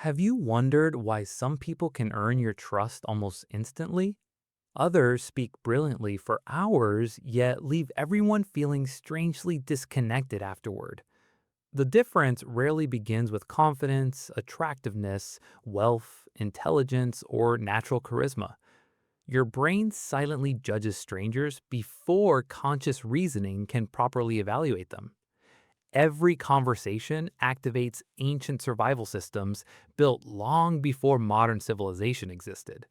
Have you wondered why some people can earn your trust almost instantly? Others speak brilliantly for hours, yet leave everyone feeling strangely disconnected afterward. The difference rarely begins with confidence, attractiveness, wealth, intelligence, or natural charisma. Your brain silently judges strangers before conscious reasoning can properly evaluate them. Every conversation activates ancient survival systems built long before modern civilization existed.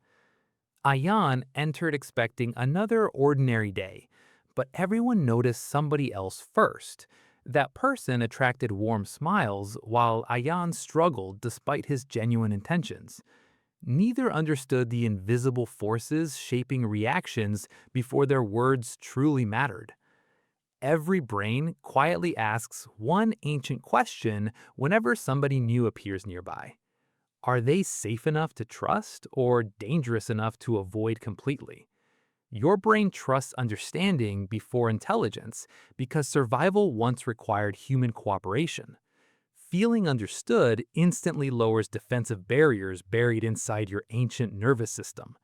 Ayan entered expecting another ordinary day, but everyone noticed somebody else first. That person attracted warm smiles while Ayan struggled despite his genuine intentions. Neither understood the invisible forces shaping reactions before their words truly mattered. Every brain quietly asks one ancient question whenever somebody new appears nearby. Are they safe enough to trust or dangerous enough to avoid completely? Your brain trusts understanding before intelligence because survival once required human cooperation. Feeling understood instantly lowers defensive barriers buried inside your ancient nervous system.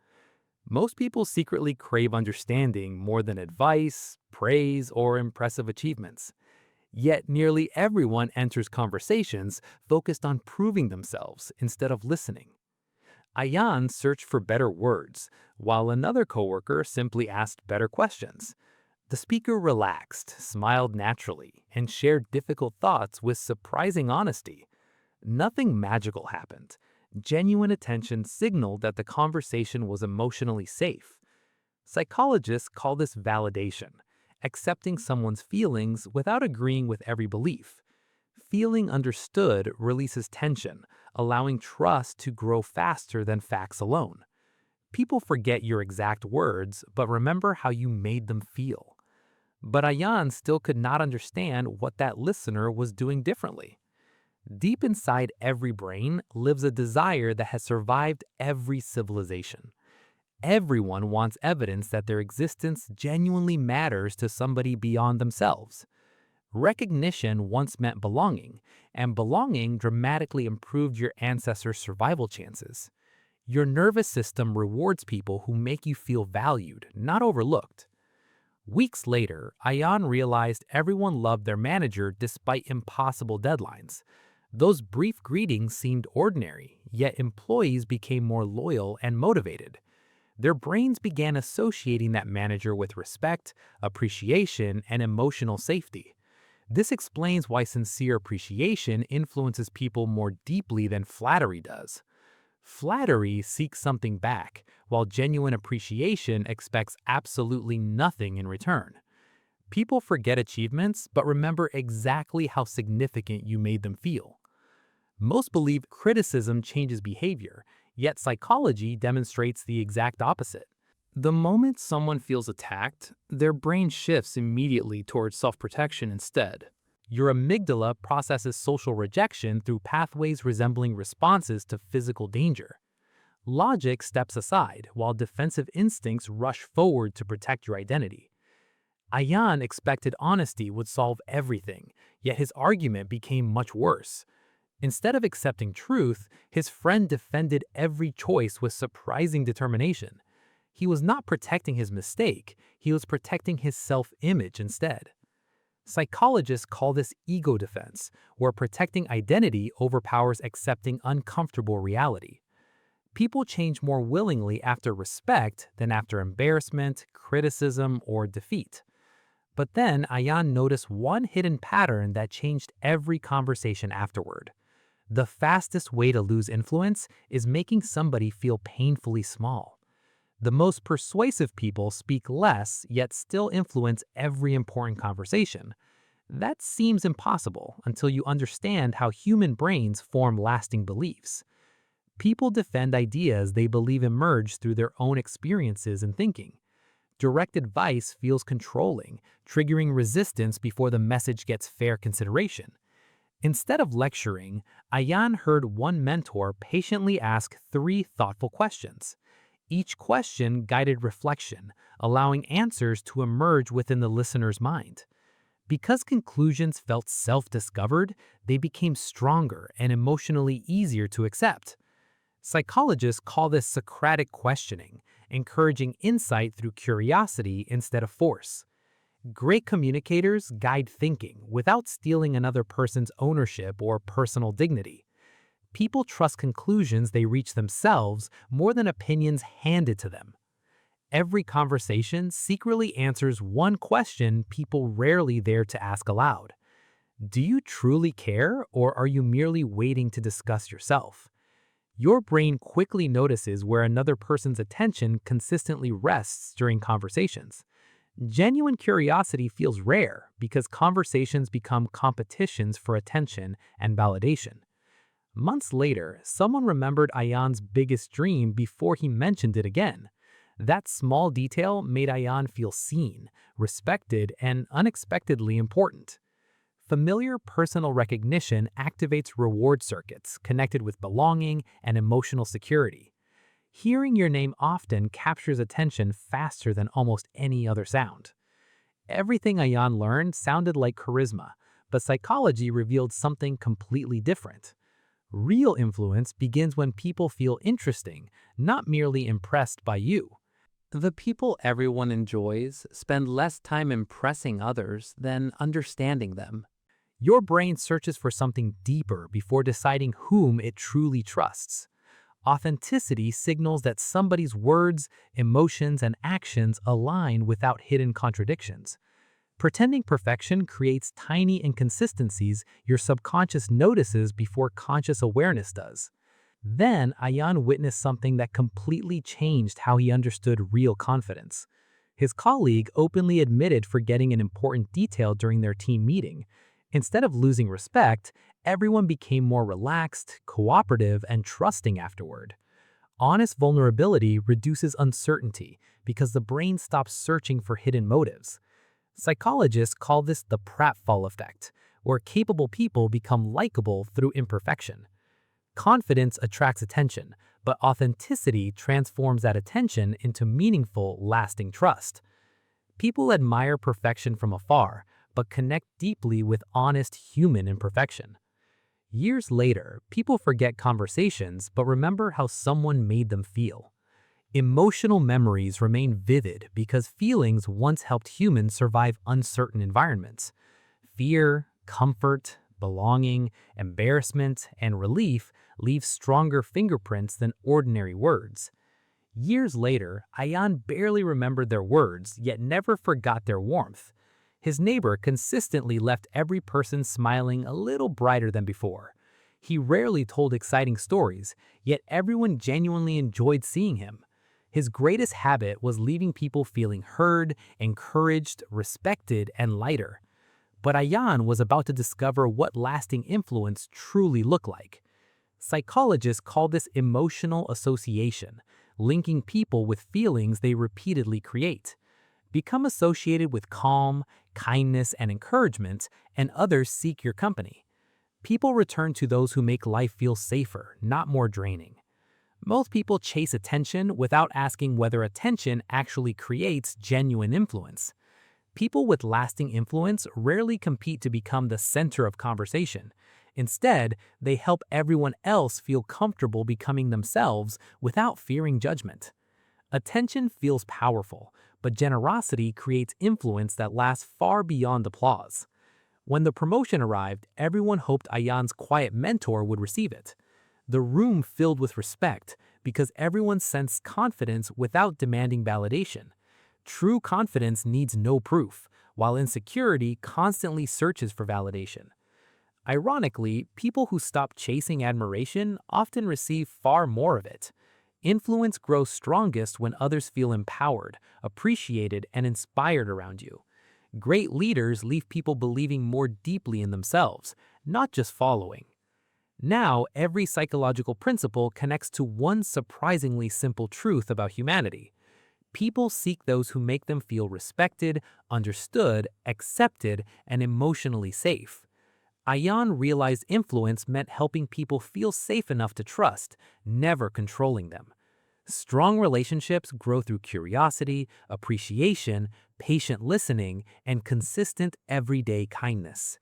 Most people secretly crave understanding more than advice, praise, or impressive achievements. Yet nearly everyone enters conversations focused on proving themselves instead of listening. Ayan searched for better words, while another coworker simply asked better questions. The speaker relaxed, smiled naturally, and shared difficult thoughts with surprising honesty. Nothing magical happened. Genuine attention signaled that the conversation was emotionally safe. Psychologists call this validation, accepting someone's feelings without agreeing with every belief. Feeling understood releases tension, allowing trust to grow faster than facts alone. People forget your exact words, but remember how you made them feel. But Ayan still could not understand what that listener was doing differently. Deep inside every brain lives a desire that has survived every civilization. Everyone wants evidence that their existence genuinely matters to somebody beyond themselves. Recognition once meant belonging, and belonging dramatically improved your ancestors' survival chances. Your nervous system rewards people who make you feel valued, not overlooked. Weeks later, Ayan realized everyone loved their manager despite impossible deadlines. Those brief greetings seemed ordinary, yet employees became more loyal and motivated. Their brains began associating that manager with respect, appreciation, and emotional safety. This explains why sincere appreciation influences people more deeply than flattery does. Flattery seeks something back, while genuine appreciation expects absolutely nothing in return. People forget achievements, but remember exactly how significant you made them feel. Most believe criticism changes behavior, yet psychology demonstrates the exact opposite. The moment someone feels attacked, their brain shifts immediately towards self-protection instead. Your amygdala processes social rejection through pathways resembling responses to physical danger. Logic steps aside, while defensive instincts rush forward to protect your identity. Ayan expected honesty would solve everything, yet his argument became much worse. Instead of accepting truth, his friend defended every choice with surprising determination. He was not protecting his mistake, he was protecting his self-image instead. Psychologists call this ego defense, where protecting identity overpowers accepting uncomfortable reality. People change more willingly after respect than after embarrassment, criticism, or defeat. But then Ayan noticed one hidden pattern that changed every conversation afterward. The fastest way to lose influence is making somebody feel painfully small. The most persuasive people speak less yet still influence every important conversation. That seems impossible until you understand how human brains form lasting beliefs. People defend ideas they believe emerge through their own experiences and thinking. Direct advice feels controlling, triggering resistance before the message gets fair consideration. Instead of lecturing, Ayan heard one mentor patiently ask three thoughtful questions. Each question guided reflection, allowing answers to emerge within the listener's mind. Because conclusions felt self-discovered, they became stronger and emotionally easier to accept. Psychologists call this Socratic questioning, encouraging insight through curiosity instead of force. Great communicators guide thinking without stealing another person's ownership or personal dignity. People trust conclusions they reach themselves more than opinions handed to them. Every conversation secretly answers one question people rarely dare to ask aloud. Do you truly care, or are you merely waiting to discuss yourself? Your brain quickly notices where another person's attention consistently rests during conversations. Genuine curiosity feels rare because conversations become competitions for attention and validation. Months later, someone remembered Ayan's biggest dream before he mentioned it again. That small detail made Ayan feel seen, respected, and unexpectedly important. Familiar personal recognition activates reward circuits connected with belonging and emotional security. Hearing your name often captures attention faster than almost any other sound. Everything Ayan learned sounded like charisma, but psychology revealed something completely different. Real influence begins when people feel interesting, not merely impressed by you. The people everyone enjoys spend less time impressing others than understanding them. Your brain searches for something deeper before deciding whom it truly trusts. Authenticity signals that somebody's words, emotions, and actions align without hidden contradictions. Pretending perfection creates tiny inconsistencies your subconscious notices before conscious awareness does. Then, Ayan witnessed something that completely changed how he understood real confidence. His colleague openly admitted forgetting an important detail during their team meeting. Instead of losing respect, everyone became more relaxed, cooperative, and trusting afterward. Honest vulnerability reduces uncertainty because the brain stops searching for hidden motives. Psychologists call this the pratfall effect, where capable people become likable through imperfection. Confidence attracts attention, but authenticity transforms that attention into meaningful, lasting trust. People admire perfection from afar, but connect deeply with honest human imperfection. Years later, people forget conversations but remember how someone made them feel. Emotional memories remain vivid because feelings once helped humans survive uncertain environments. Fear, comfort, belonging, embarrassment, and relief leave stronger fingerprints than ordinary words. Years later, Ayan barely remembered their words, yet never forgot their warmth. His neighbor consistently left every person smiling a little brighter than before. He rarely told exciting stories, yet everyone genuinely enjoyed seeing him. His greatest habit was leaving people feeling heard, encouraged, respected, and lighter. But Ayan was about to discover what lasting influence truly looked like. Psychologists call this emotional association, linking people with feelings they repeatedly create. Become associated with calm, kindness, and encouragement, and others seek your company. People return to those who make life feel safer, not more draining. Most people chase attention without asking whether attention actually creates genuine influence. People with lasting influence rarely compete to become the center of conversation. Instead, they help everyone else feel comfortable becoming themselves without fearing judgment. Attention feels powerful, but generosity creates influence that lasts far beyond applause. When the promotion arrived, everyone hoped Ayan's quiet mentor would receive it. The room filled with respect because everyone sensed confidence without demanding validation. True confidence needs no proof, while insecurity constantly searches for validation. Ironically, people who stop chasing admiration often receive far more of it. Influence grows strongest when others feel empowered, appreciated, and inspired around you. Great leaders leave people believing more deeply in themselves, not just following. Now, every psychological principle connects to one surprisingly simple truth about humanity. People seek those who make them feel respected, understood, accepted, and emotionally safe. Ayan realized influence meant helping people feel safe enough to trust, never controlling them. Strong relationships grow through curiosity, appreciation, patient listening, and consistent everyday kindness.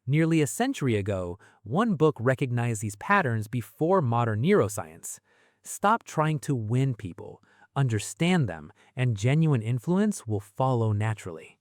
Nearly a century ago, one book recognized these patterns before modern neuroscience. Stop trying to win people, understand them, and genuine influence will follow naturally.